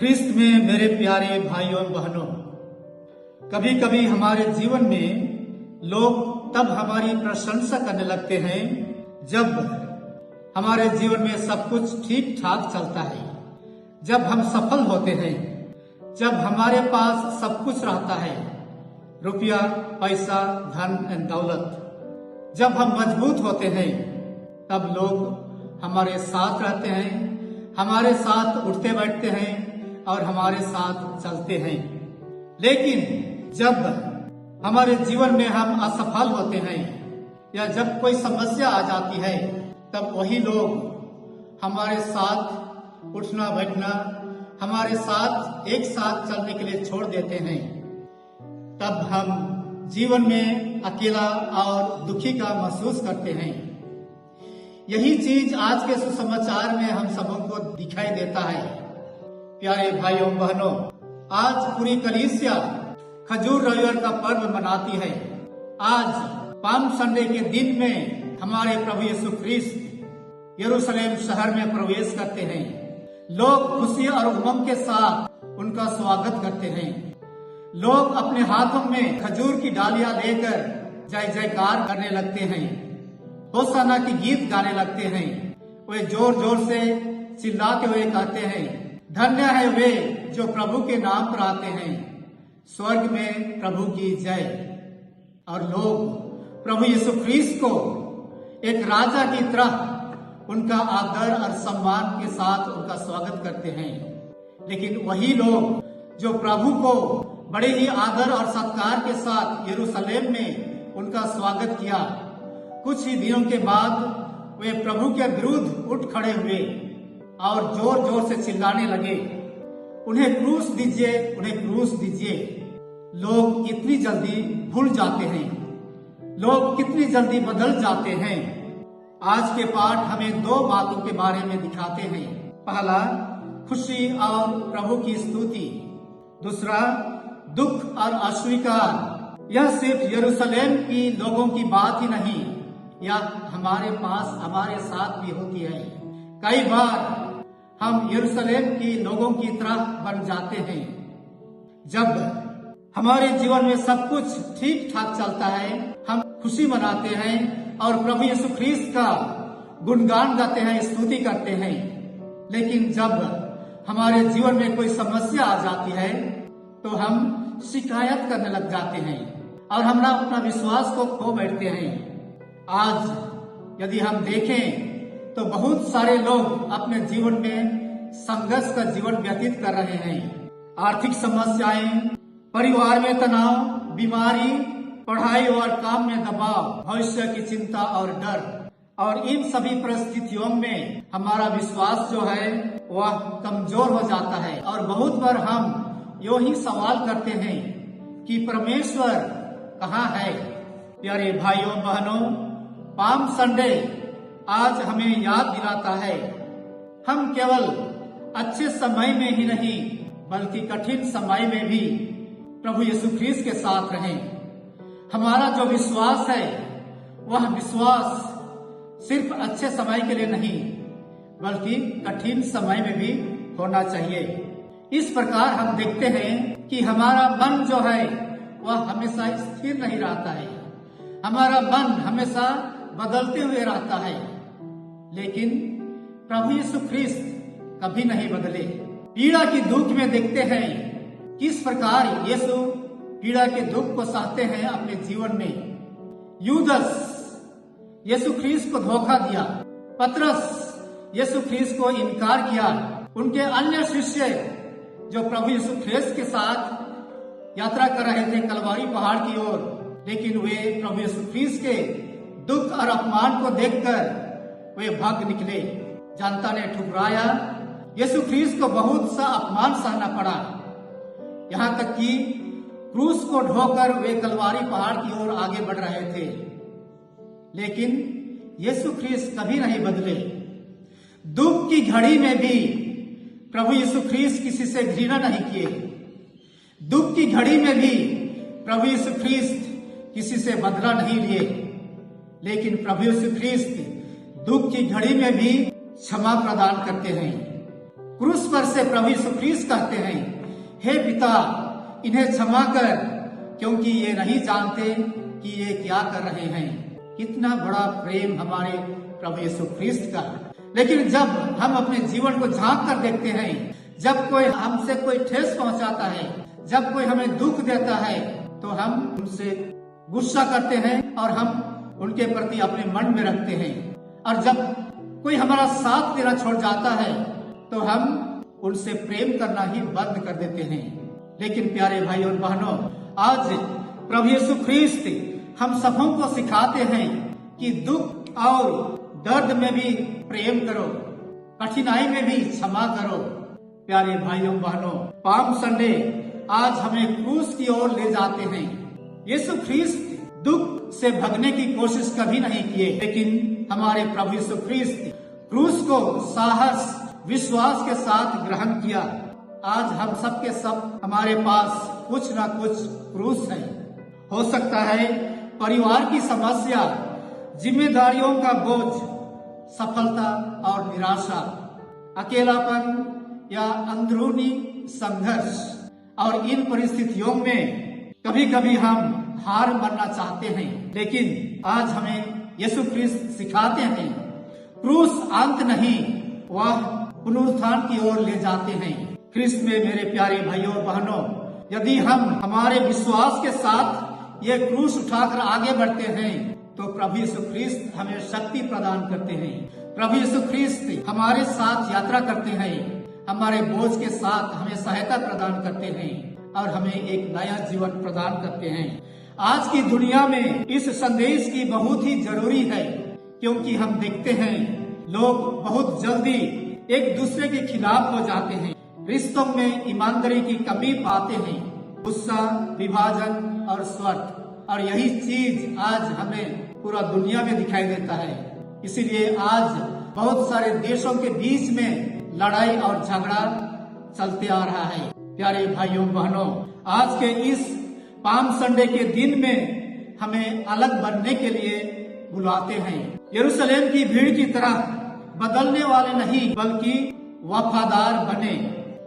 ख्रिस्त में मेरे प्यारे भाइयों और बहनों, कभी कभी हमारे जीवन में लोग तब हमारी प्रशंसा करने लगते हैं जब हमारे जीवन में सब कुछ ठीक ठाक चलता है, जब हम सफल होते हैं, जब हमारे पास सब कुछ रहता है, रुपया, पैसा, धन एंड दौलत। जब हम मजबूत होते हैं तब लोग हमारे साथ रहते हैं, हमारे साथ उठते बैठते हैं और हमारे साथ चलते हैं। लेकिन जब हमारे जीवन में हम असफल होते हैं या जब कोई समस्या आ जाती है, तब वही लोग हमारे साथ उठना बैठना, हमारे साथ एक साथ चलने के लिए छोड़ देते हैं। तब हम जीवन में अकेला और दुखी का महसूस करते हैं। यही चीज आज के सुसमाचार में हम सबों को दिखाई देता है। प्यारे भाइयों बहनों, आज पूरी कलीसिया खजूर रविवार का पर्व मनाती है। आज पाम संडे के दिन में हमारे प्रभु यीशु ख्रिस्त यरूशलेम शहर में प्रवेश करते हैं। लोग खुशी और उमंग के साथ उनका स्वागत करते हैं। लोग अपने हाथों में खजूर की डालियां लेकर जय जयकार करने लगते हैं, होशाना की गीत गाने लगते हैं। वे जोर जोर से चिल्लाते हुए कहते हैं, धन्य है वे जो प्रभु के नाम पर आते हैं, स्वर्ग में प्रभु की जय। और लोग प्रभु यीशु ख्रिस्त को एक राजा की तरह उनका आदर और सम्मान के साथ उनका स्वागत करते हैं। लेकिन वही लोग जो प्रभु को बड़े ही आदर और सत्कार के साथ यरूशलेम में उनका स्वागत किया, कुछ ही दिनों के बाद वे प्रभु के विरुद्ध उठ खड़े हुए और जोर जोर से चिल्लाने लगे, उन्हें क्रूस दीजिए, उन्हें क्रूस दीजिए। लोग इतनी जल्दी भूल जाते हैं, लोग कितनी जल्दी बदल जाते हैं। आज के पाठ हमें दो बातों के बारे में दिखाते हैं। पहला, खुशी और प्रभु की स्तुति। दूसरा, दुख और अस्वीकार। यह सिर्फ यरूशलेम की लोगों की बात ही नहीं, यह हमारे पास हमारे साथ भी होती है। कई बार हम यरूशलेम की लोगों की तरह बन जाते हैं। जब हमारे जीवन में सब कुछ ठीक ठाक चलता है, हम खुशी मनाते हैं और प्रभु यीशु ख्रिस्त का गुणगान गाते हैं, स्तुति करते हैं। लेकिन जब हमारे जीवन में कोई समस्या आ जाती है तो हम शिकायत करने लग जाते हैं और हम अपना विश्वास को खो बैठते हैं। आज यदि हम देखें तो बहुत सारे लोग अपने जीवन में संघर्ष का जीवन व्यतीत कर रहे हैं। आर्थिक समस्याएं, परिवार में तनाव, बीमारी, पढ़ाई और काम में दबाव, भविष्य की चिंता और डर। और इन सभी परिस्थितियों में हमारा विश्वास जो है वह कमजोर हो जाता है और बहुत बार हम यो ही सवाल करते हैं कि परमेश्वर कहाँ है। प्यारे भाइयों बहनों, पाम संडे आज हमें याद दिलाता है, हम केवल अच्छे समय में ही नहीं बल्कि कठिन समय में भी प्रभु यीशु ख्रिस्त के साथ रहें। हमारा जो विश्वास है वह विश्वास सिर्फ अच्छे समय के लिए नहीं बल्कि कठिन समय में भी होना चाहिए। इस प्रकार हम देखते हैं कि हमारा मन जो है वह हमेशा स्थिर नहीं रहता है, हमारा मन हमेशा बदलते हुए रहता है। लेकिन प्रभु यीशु ख्रिस्त कभी नहीं बदले। पीड़ा की दुख में देखते हैं किस प्रकार यीशु पीड़ा के दुख को सहते हैं अपने जीवन में। यूदस यीशु ख्रिस्त को धोखा दिया, पतरस यीशु ख्रिस्त को इनकार किया, उनके अन्य शिष्य जो प्रभु यीशु ख्रिस्त के साथ यात्रा कर रहे थे कलवारी पहाड़ की ओर, लेकिन वे प्रभु यीशु ख्रिस्त के दुख और अपमान को देखकर वे भाग निकले। जनता ने ठुकराया, यीशु ख्रिस्त को बहुत सा अपमान सहना पड़ा, यहाँ तक कि क्रूस को ढोकर वे कलवारी पहाड़ की ओर आगे बढ़ रहे थे। लेकिन यीशु ख्रिस्त कभी नहीं बदले। दुख की घड़ी में भी प्रभु यीशु ख्रिस्त किसी से घृणा नहीं किए। दुख की घड़ी में भी प्रभु यीशु ख्रिस्त किसी से बदला नहीं लिए। लेकिन प्रभु यीशु ख्रिस्त दुख की घड़ी में भी क्षमा प्रदान करते हैं। क्रूस पर से प्रभु यीशु ख्रीस्त कहते हैं, हे पिता इन्हें क्षमा कर, क्योंकि ये नहीं जानते कि ये क्या कर रहे हैं। कितना बड़ा प्रेम हमारे प्रभु यीशु ख्रीस्त का। लेकिन जब हम अपने जीवन को झांक कर देखते हैं, जब कोई हमसे कोई ठेस पहुंचाता है, जब कोई हमें दुख देता है, तो हम उनसे गुस्सा करते हैं और हम उनके प्रति अपने मन में रखते हैं। और जब कोई हमारा साथ देना छोड़ जाता है, तो हम उनसे प्रेम करना ही बंद कर देते हैं। लेकिन प्यारे भाई और बहनों, आज प्रभु यीशु ख्रीस्त हम सबों को सिखाते हैं कि दुख और दर्द में भी प्रेम करो, कठिनाई में भी क्षमा करो। प्यारे भाइयों बहनों, पाम संडे आज हमें क्रूस की ओर ले जाते हैं। यीशु ख्रीस्त दुख से भगने की कोशिश कभी नहीं किए, लेकिन हमारे प्रभु यीशु ख्रीस्त क्रूस को साहस विश्वास के साथ ग्रहण किया। आज हम सब के सब हमारे पास कुछ ना कुछ क्रूस है। हो सकता है परिवार की समस्या, जिम्मेदारियों का बोझ, सफलता और निराशा, अकेलापन या अंदरूनी संघर्ष। और इन परिस्थितियों में कभी कभी हम हार मानना चाहते हैं, लेकिन आज हमें यीशु ख्रीस्त सिखाते हैं क्रूस अंत नहीं, वह पुनरुत्थान की ओर ले जाते हैं। ख्रीस्त में मेरे प्यारे भाइयों और बहनों, यदि हम हमारे विश्वास के साथ ये क्रूस उठाकर आगे बढ़ते हैं, तो प्रभु यीशु ख्रीस्त हमें शक्ति प्रदान करते हैं। प्रभु यीशु ख्रीस्त हमारे साथ यात्रा करते हैं, हमारे बोझ के साथ हमें सहायता प्रदान करते हैं और हमें एक नया जीवन प्रदान करते हैं। आज की दुनिया में इस संदेश की बहुत ही जरूरी है, क्योंकि हम देखते हैं लोग बहुत जल्दी एक दूसरे के खिलाफ हो जाते हैं, रिश्तों में ईमानदारी की कमी पाते हैं, गुस्सा, विभाजन और स्वार्थ। और यही चीज आज हमें पूरा दुनिया में दिखाई देता है। इसीलिए आज बहुत सारे देशों के बीच में लड़ाई और झगड़ा चलते आ रहा है। प्यारे भाइयों बहनों, आज के इस पाम संडे के दिन में हमें अलग बनने के लिए बुलाते हैं। यरूशलेम की भीड़ की तरह बदलने वाले नहीं, बल्कि वफादार बने,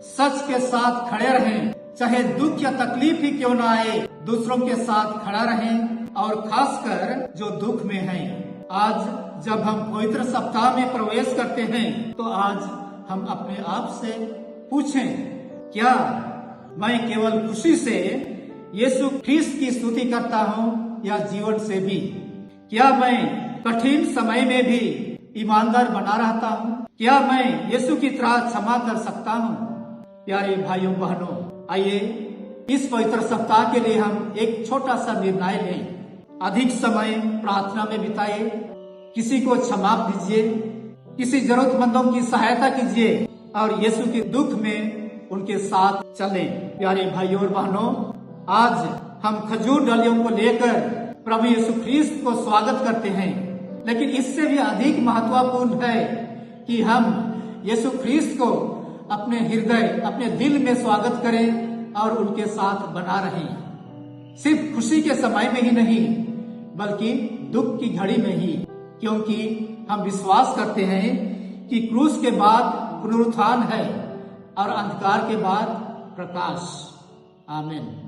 सच के साथ खड़े रहें, चाहे दुख या तकलीफ ही क्यों ना आए, दूसरों के साथ खड़ा रहें, और खासकर जो दुख में हैं। आज जब हम पवित्र सप्ताह में प्रवेश करते हैं, तो आज हम अपने आप से पूछें, क्या मैं केवल खुशी से यीशु ख्रीस्त की स्तुति करता हूँ या जीवन से भी? क्या मैं कठिन समय में भी ईमानदार बना रहता हूँ? क्या मैं यीशु की तरह क्षमा कर सकता हूँ? प्यारे भाइयों बहनों, आइए इस पवित्र सप्ताह के लिए हम एक छोटा सा निर्णय लें। अधिक समय प्रार्थना में बिताए, किसी को क्षमा दीजिए, किसी जरूरतमंदों की सहायता कीजिए और यीशु के दुख में उनके साथ चलें। प्यारे भाइयों और बहनों, आज हम खजूर डालियों को लेकर प्रभु यीशु ख्रीस्त को स्वागत करते हैं, लेकिन इससे भी अधिक महत्वपूर्ण है कि हम यीशु ख्रीस्त को अपने हृदय, अपने दिल में स्वागत करें और उनके साथ बना रहें। सिर्फ खुशी के समय में ही नहीं, बल्कि दुख की घड़ी में ही, क्योंकि हम विश्वास करते हैं कि क्रूस के बाद पुनरुत्थान है और अंधकार के बाद प्रकाश। आमीन।